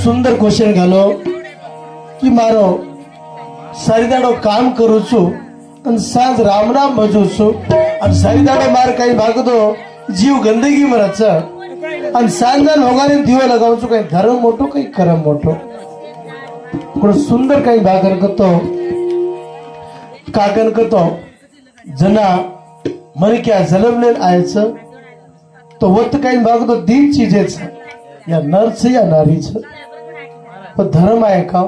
સુંદર question ગાલો कि मारो सारीदाड़ो काम करू छू અને સાંજ રામ રામ ભજુ છું અને સારીદાડો માર કઈ ભાગતો જીવ ગંદકી માં રચે અને સાંજના ભગવાને દીવો લગાવું છું કઈ ધર્મ મોટો કઈ કર્મ મોટો પણ સુંદર કઈ ભાગર કતો કાગન કતો जना मन क्या जन्म लेन आए छ तो वत कई भागतो दीन चीजे छ या नर छ या नारी छ पर धर्म आए का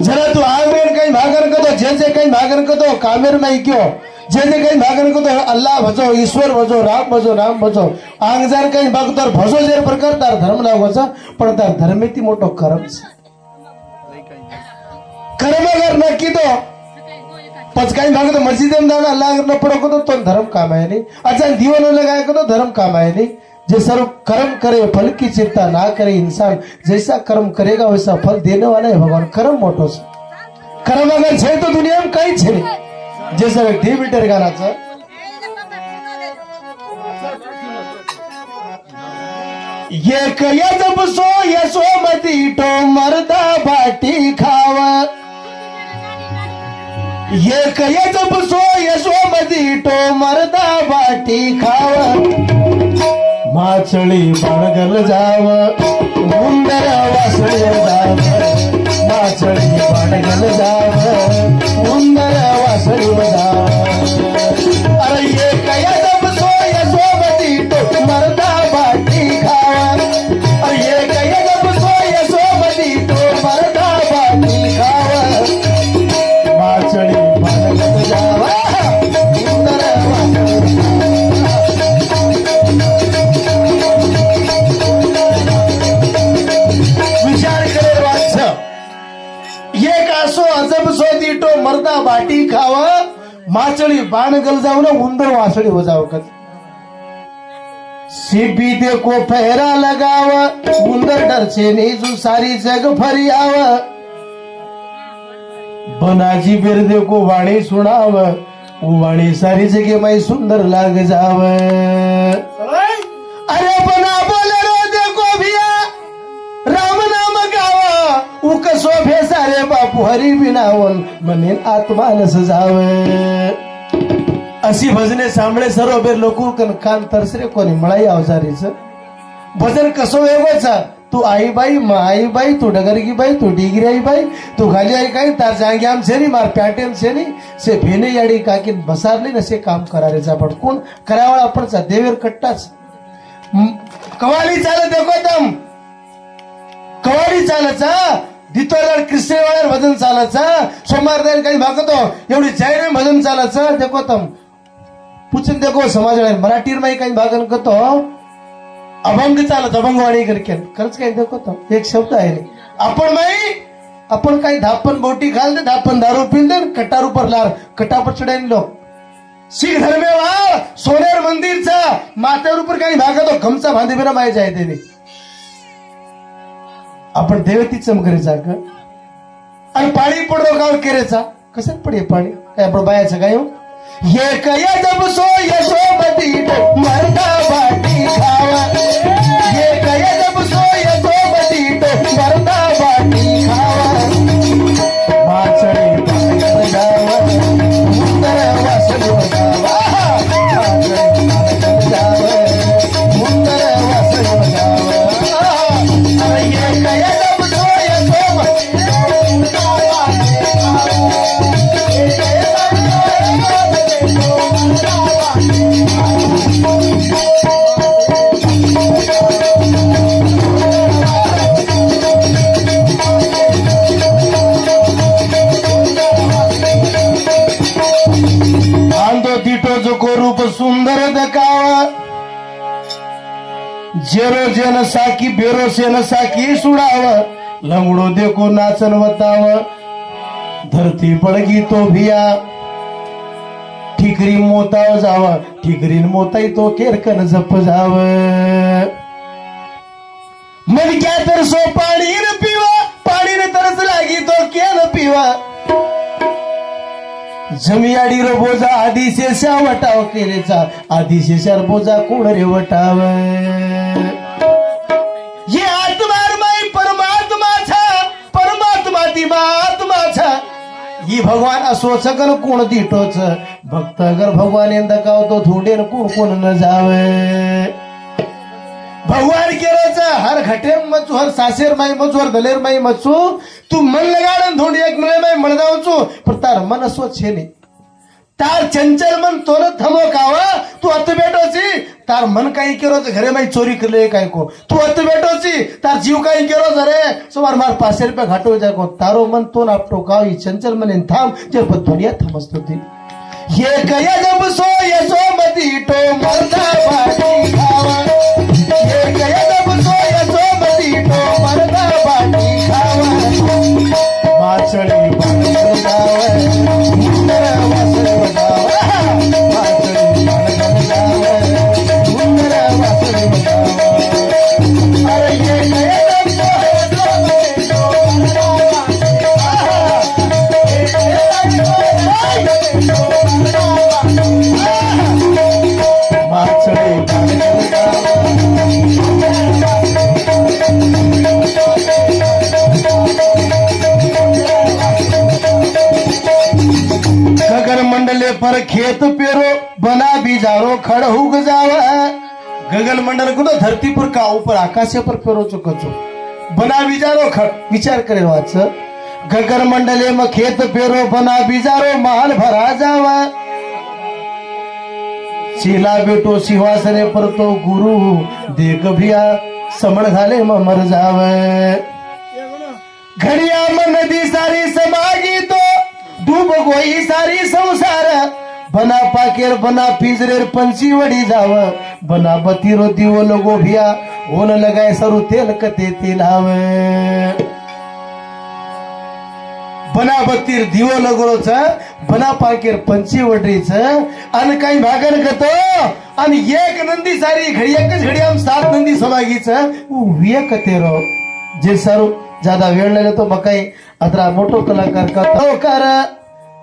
जरा तू आमेर कई भागन कतो जे कई भागन कतो कामेर में क्यों जे कई भागन कतो अल्लाह भजो ईश्वर भजो राम भजो नाम भजो आंगजार कई भागतो भजो जे प्रकार तार धर्म लागो छ पण तार धर्मेती मोटो कर्म छ कर्म अगर नक्की तो पच काही भाग तो मस्जिद में जाना अल्लाह अगर न पढ़ो तो धर्म काम आए नहीं अच्छा दीवान लगाए तो धर्म काम आए नहीं जो सर्व कर्म करे फल की चिंता ना करे इंसान जैसा कर्म करेगा वैसा फल देने वाला है भगवान कर्म मोटो से कर्म अगर छे तो दुनिया में कई छे नहीं जैसा व्यक्ति मीटर गाना था ये कया जब सो यशोमती तो मर्दा बाटी खावा ये कये जब सो यशोमती तो मरदा बाटी खाव माचळी बाणगल जाव मुंदर वासळ जाव माचळी बाणगल जाव मुंदर वासळ जाव अरे ये कये जब सो यशोमती तो मरदा बाटी खाव अरे ये कये जब सो यशोमती तो मरदा बाटी खाव माचळी अजब सोदी तो मर्दा बाटी खाव माचळी बाण गल जाव ना उंदर वासळी बजाव कत सीबी देखो फेरा लगाव उंदर डर से नीजू सारी जग फरी आव बनाजी बेर देखो वाणी सुनाव वो वाणी सारी जगह में सुंदर लाग जाव अरे बना बोले रो देखो भैया राम नाम गावा उ कसो भेसा रे बापू हरी बिनावन मने आत्मा न सजाव अशी भजने सांभळे सर्व बेर लोकू कान तरसरे कोणी मळाई अवजारीच भजन कसो वेगोचा तू आई बाई माई बाई तू डगरगी बाई तू डिगरी आई बाई तू खाली आई काही तार जांगे आम छे मार प्याटेम छे नहीं से भेने याडी काकी बसार नहीं नसे काम करारे जा पण कोण करावाळा पडचा देवेर कट्टाच कवाली चाल देखो तम कवाली चालचा दितोर कृष्णवाळ्यावर भजन चालचा सोमवार दिन काही भागतो एवढी जैन भजन चालचा देखो तम पूछन देखो समाज मराठी में काही भागन करतो अभंग चालत अभंगवाणी करके खरंच काही देखो तो एक शब्द आहे आपण माई आपण काही धापन बोटी घाल दे धापन दारू पील दे कटार ऊपर लार कटापर चढाईन लो शीख धर्मेवाळ सोनेर मंदिरचा माथ्यावर ऊपर काही भागतो खमचा बांधे बिना माय जाय देने आपण देवती चमकरेचा का आणि पाणी पडतो गाव केरेचा कसं पडे पाणी काय आपण बायाचं काय हो ये कया जब सो यशोमती मर्दा बाटी खावा ये कया जब सो यशोमती मर्दा बाटी खावा माचळी बाणगल जाव मुंदर वासळ जावा माचळी बाणगल जाव मुंदर वासळ जाव अरे ये कया जब सो यशोमती रूप सुंदर दकावा जेरो जन साकी बेरो सेन साकी सुड़ाव लंगड़ो देखो नाचन बताव धरती पड़गी तो भिया ठिकरी मोताव जाव ठिकरी मोताई तो केरकन जप जाव मन क्या तरसो पाणी न पीवा पाणी न तरस लागी तो क्या न पीवा जमियाडी रो बोजा आदिशेषा वटाव केलेचा आदिशेषार बोजा कोण रे वटाव ये आत्मार ही भगवान असो सकन कोण दिठोच भक्त अगर भगवान यंदा काव तो धोंडे न कोण कोण न जावे भगवान केरोच हर घटे मचू हर सासेर माई मचू हर दलेर माई मचू तू मन लगाड़न धोंडी एक मिले माई मळ जावचू पर तार मन असो छे नहीं तार चंचल मन तोर थमो कावा तू अत बेटोची तार मन काही केरो घरे माई चोरी करले काय को तू अत बेटोची तार जीव काही केरो जरे सवार मार 500 रुपये घाटो जाय को तारो मन तो नापटो कावी चंचल मन थांब जे दुनिया थमस्त होती ये कया जब सो ये सो मती टो मरता बाटी खावा ये कया जब सो ये सो मती टो मरता बाटी खावा माचड़ी बांधर जावे मुंदर वासर बजावे माचड़ी बांधर जावे मुंदर वासर बजावे अरे ये कया जब सो ये सो मती टो मरता बाटी खावा ये कया जब सो गगन मंडले पर खेत पेरो बना बीजारो खड़ उग जावा गगन मंडल को तो धरती पर का ऊपर आकाश पर पेरो चुकचो बना बीजारो खड़ विचार करे वाच गगन मंडले में खेत पेरो बना बीजारो माल भरा जावा शीला बेटो सिंहासने पर तो गुरु देख भिया समण घाले में मर जावे घड़िया में नदी सारी समागी तो डूब गोई सारी संसार बना पाकेर बना पिंजरेर पंछी वडी जाव बना बतीरो दिवो लगो भिया ओन लगाय सरू तेल कते तिलावे बना बत्तीर दिवो लगोच बना पाकेर पंची वडरीच आणि काही भागन गतो आणि एक नंदी सारी घडी एकच घडी आम 7 नंदी समागीच वे कतेरो जे सारू ज्यादा वेळ नाही तो मकाई अदरा मोठो कलाकार का कर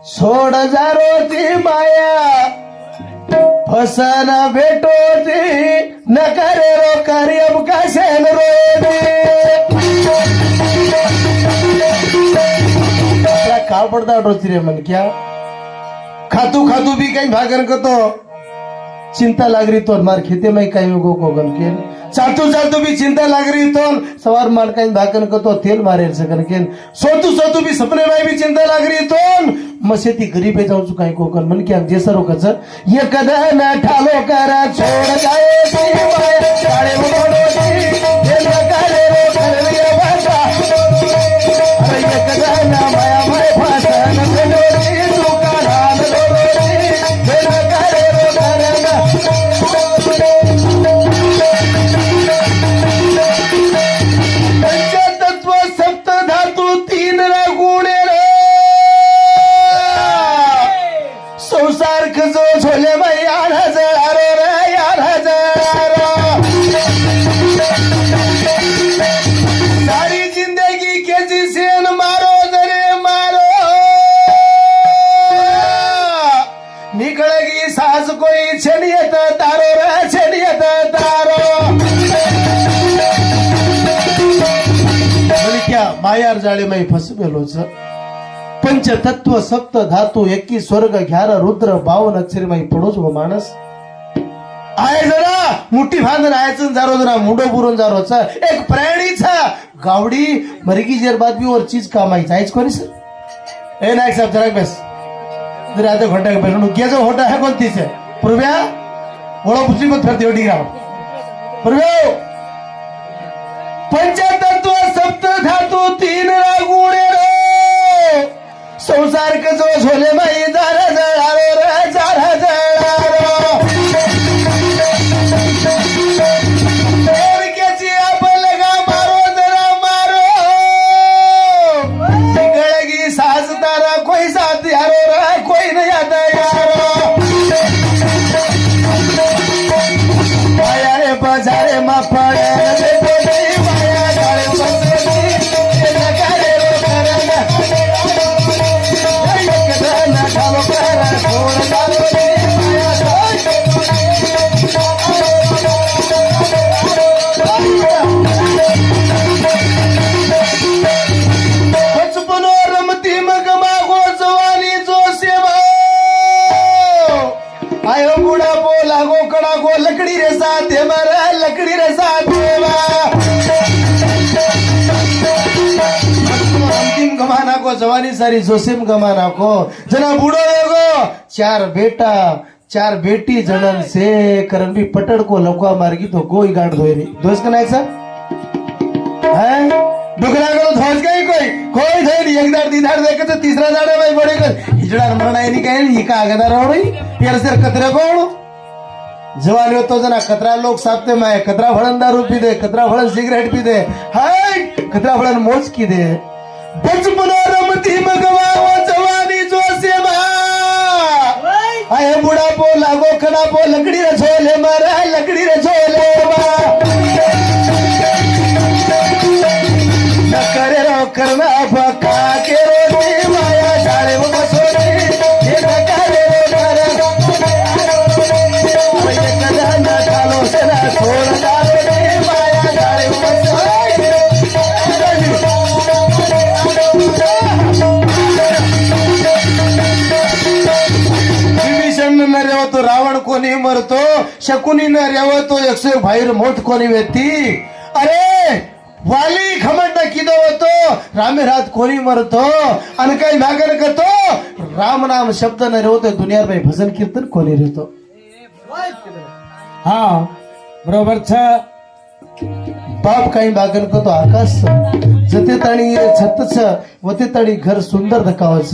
सोड जारो ती माया फसन भेटो ती न करे रो कार्यम कासेन का पड़ता रोची रे मन क्या खातू खातू भी कहीं भागन को तो चिंता लग रही तो मार खेते में कहीं गो गन के चालतू चालतू भी चिंता लग रही तो सवार मार कहीं भागन को तो तेल मारे सकन के सोतू सोतू भी सपने में भी चिंता लग रही तो मसेती गरीबे जाऊं चुका है कोकन मन क्या जैसा रो कच ये कदा न ठालो करा छोड़ जाए ती माया काले मोड़ो दी ये न काले रो कर ये बाता अरे ये कदा न माया माय फासा न लो दी तू का नाम लो दी ये न काले रो करना पंचतत्व सप्त धातु 3 गुणे संसार खजो झोले भाई 8,000 रे 8,000 सारी जिंदगी के जिसेन मारो जरे मारो निकलेगी सास कोई छनियत तारो रे छनियत तारो बोले क्या मायार जाळे में फसवेलो छ पंचतत्व सप्त धातु 21 स्वर्ग 11 रुद्र 52 अक्षर में पडोच वो माणस आय जरा मुठी बांधून आयचं जारो जरा मुंडो पुरून जारो छ एक प्राणीचा गावडी मरगी जर बात भी और चीज कामायचं आहेच कोणी सर ए नायक साहेब जरा बस जरा आता घोटा के बैठो केजो होटा है कोणतीच आहे पूर्व्या ओळो पुची मत फिरते ओटी गाव पूर्व्या पंचतत्व सप्त धातु 3 गुणे संसार के जो झोले भाई जारा जळारो रे जारा जळारो और कैसी आप लगा मारो जरा मारो निकलेगी सास तारा कोई साथ यारो रे कोई नहीं आता यारो माया रे बाजारे मा पड़े देखो नहीं माया गाले बसनी न करे रो करना ठालो करा छोड़ आयो बुढ़ा पो लागो कड़ा को लकड़ी रे साथे मारा लकड़ी रे साथे अंतिम गमाना को जवानी सारी जोसेम गमाना को जना बूढ़ो एगो चार बेटी जनन से करन भी पटड़ को लौका मारगी तो गोई गांड धोएरी दोस्त का नायक है डुकरा करो धोज गई कोई धोई नहीं एक दाड़ दी दाड़ देखे तो तीसरा दाड़े भाई बड़े कर हिजड़ा मरना ही नहीं कहे ये का आगे दाड़ हो रही यार सिर कतरे को जवान हो तो जना कतरा लोग साथते में कतरा भड़न दारू पी दे कतरा भड़न सिगरेट पी दे हाय कतरा भड़न मौज की दे बचपन रमती मगवा जवानी जो से आए बुढ़ा पो लागो खड़ा पो लकड़ी रे झोले मारा लकड़ी रे झोले न करे रो करना बका के रोटी माया जाले वो बसोरे ये न करे रो करे ये कदा न डालो से ना छोड़ डालो रे माया जाले वो बसोरे न रेव तो रावण कोणी मरतो शकुनी न रेव तो 101 भाईर मोठ कोणी व्यक्ती अरे वाली खमंड किदो होतो रामे रात कोणी मरतो आणि काही भागन करतो राम नाम शब्द न रेवतो दुनियार भाई भजन कीर्तन कोणी रेवतो हा बरोबर छ बाप काही भागन करतो आकाश जते ताणी छतच वते ताणी घर सुंदर धकावच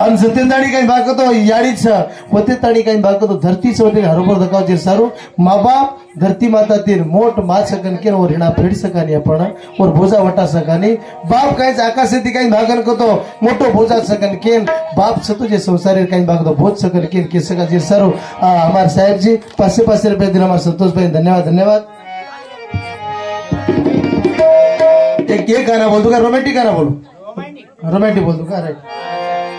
आणि जते ताणी काही भागतो याडीच वते ताणी काही भागतो धरतीच वते हरोबर धकावचे सारू माँ बाप धरती माता तीन मोट मात सकन के और हिणा फेड सकानी आपण और बोजा वटा सकानी बाप काहीच आकाशाती काही भागन करतो मोठो बोजा सकन केन बाप छतो जे संसारी काही भागतो बोज सकन केन के सका जे सारू हमारे साहेब जी 500 रुपये दिन हमारे संतोष भाई धन्यवाद एक गाना बोल दूंगा रोमांटिक गाना बोलो रोमांटिक बोल दूंगा राइट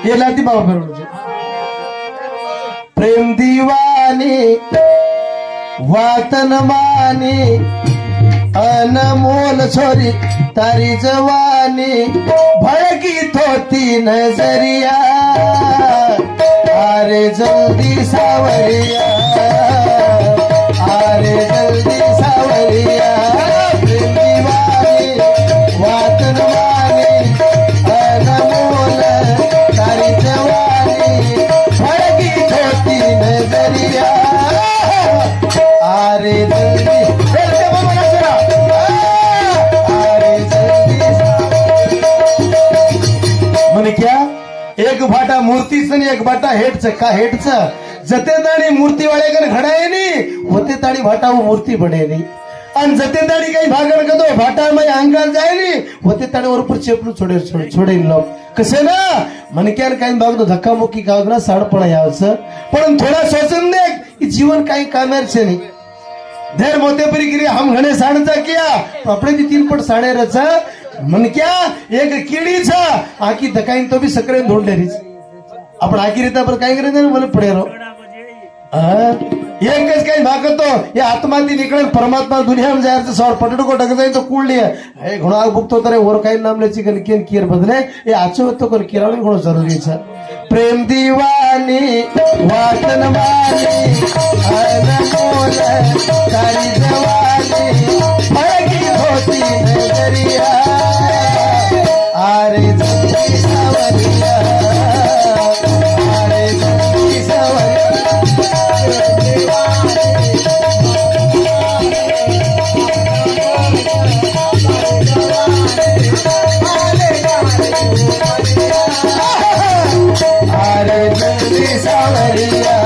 ये लाती बाबा फिर मुझे प्रेम दीवानी वातन मानी अनमोल छोरी तारी जवानी भड़की थोती नजरिया अरे जल्दी सावरिया अरे जल्दी सावरिया प्रेम दीवानी वातन मानी अनमोल तारी जवानी भड़की थोती नजरिया अरे जल्दी अरे जल्दी म्हणे क्या एक भाटा मूर्तीच आणि एक भाटा हेटच का हेटच जते ताणी मूर्ती वाळेकन घडायनी होते ताणी भाटा मूर्ती बनेनी आणि जते ताणी काही भागण कदो भाटा मध्ये अंगाल जायनी होते ताणी वरपूर चेपलू छोडेन लोक कसे ना मनक्यान काही भागतो धक्कामुक्की कागना साडपणा यावचं पण थोडा सोचून देख जीवन काही कामारचे नाही धैर मोते परी गिरी हम घणे साडचा किया अपने ती 3 पट साडे रचा मन क्या एक किडी छा आकी धकाईन तो भी सकरे ढोंड लेरीच आपण आकी रीता पर काय करे मला पडे रो एकच काही भागतो या आत्माती निकळे परमात्मा दुनियाમાં जायचं सौर पटडू को ढक जाए तो कूड़ लिया हे घणो आग भुगतो तरे और काही नाम लेची कन केन किर बदले ये आचो तो कर किरावण घणो जरूरी छे प्रेम दीवानी वातन मानी अनमोल तारी जवानी भड़की होती नजरिया अरे जल्दी सावरिया अरे जल्दी सावरिया अरे जल्दी सावरिया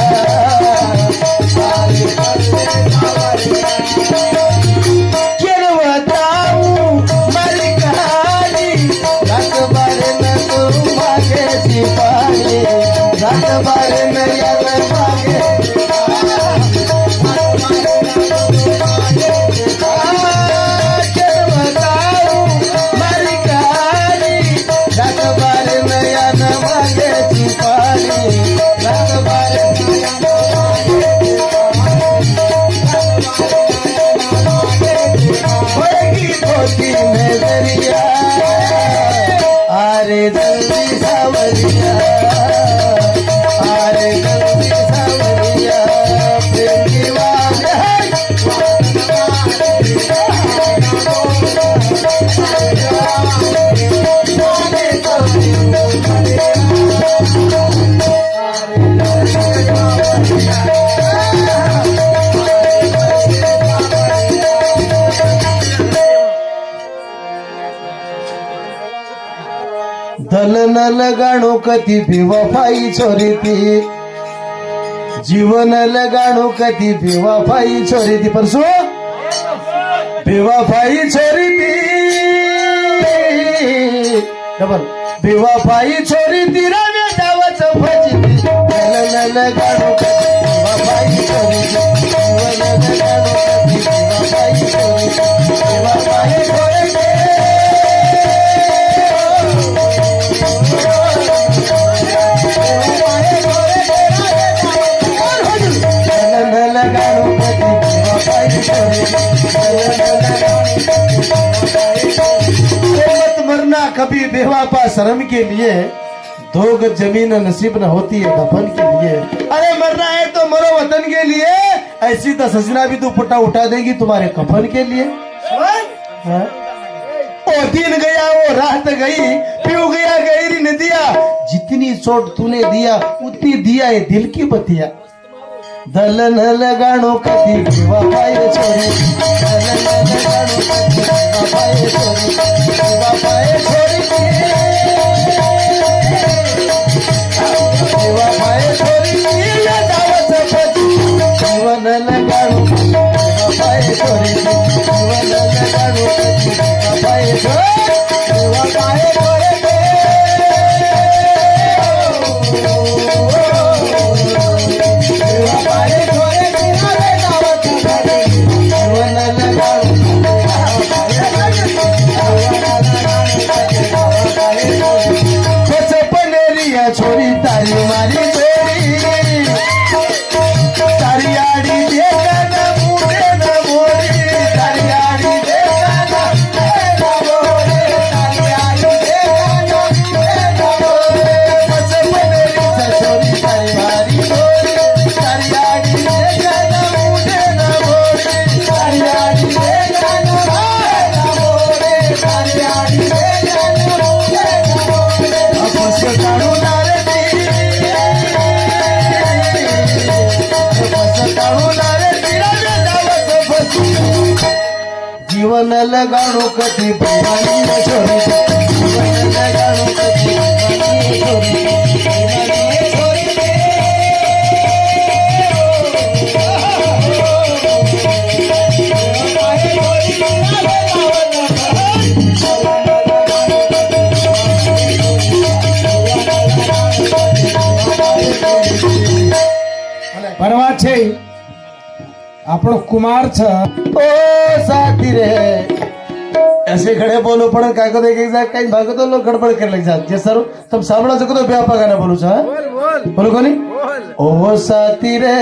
लगाणो कती बेवफाई छोरी ती जीवन लगाणो कती बेवफाई छोरी ती परसो बेवफाई छोरी ती डबल बेवफाई छोरी ती रव्या डावाचं भजी ती लगाणो कती बेवफाई छोरी ती जीवन लगाणो कती बेवफाई छोरी ती बेवफाई छोरी ती मत मरना कभी बेवापा शर्म के लिए दो गज जमीन नसीब न होती है दफन के लिए। अरे मरना है तो मरो वतन के लिए, ऐसी तो सजना भी तू पुट्टा उठा देगी तुम्हारे कफन के लिए। हाँ? ओ दिन गया वो रात गई पीऊ गया गहरी नदिया, जितनी चोट तूने दिया उतनी दिया ये दिल की बतिया। दलन लगाणो कती बेवफाई छोरी दलन लगाणो कती बेवफाई छोरी बेवफाई छोरी बेवफाई छोरी या दावत पती जीवन लगाणो बेवफाई छोरी जीवन लगाणो कती बेवफाई छोरी बेवफाई छोरी छोरी तारी मारी छोरी तारी आड़ी देखा ना मुझे न मोरी तारी आड़ी देखा ना मोरे तारी आड़ी देखा ना मुझे न मोरे बस बनेरी छोरी तारी मारी छोरी तारी आड़ी देखा ना मुझे न मोरी तारी आड़ी देखा ना मोरे तारी आड़ी देखा ना मुझे न मोरे अपस काढू जीवन लगाणो कती बेवानी छोरी जीवन लगाणो कती बेवानी छोरी परवा છે આપણો કુમાર છે ओ साथी रे ऐसे खड़े बोलो पण काय को देख एक काही भागतो लोक गडबड कर लग जात जे सर तुम सामना जको तो बेपा गाना बोलू छ बोल बोल बोलो कोनी ओ साथी रे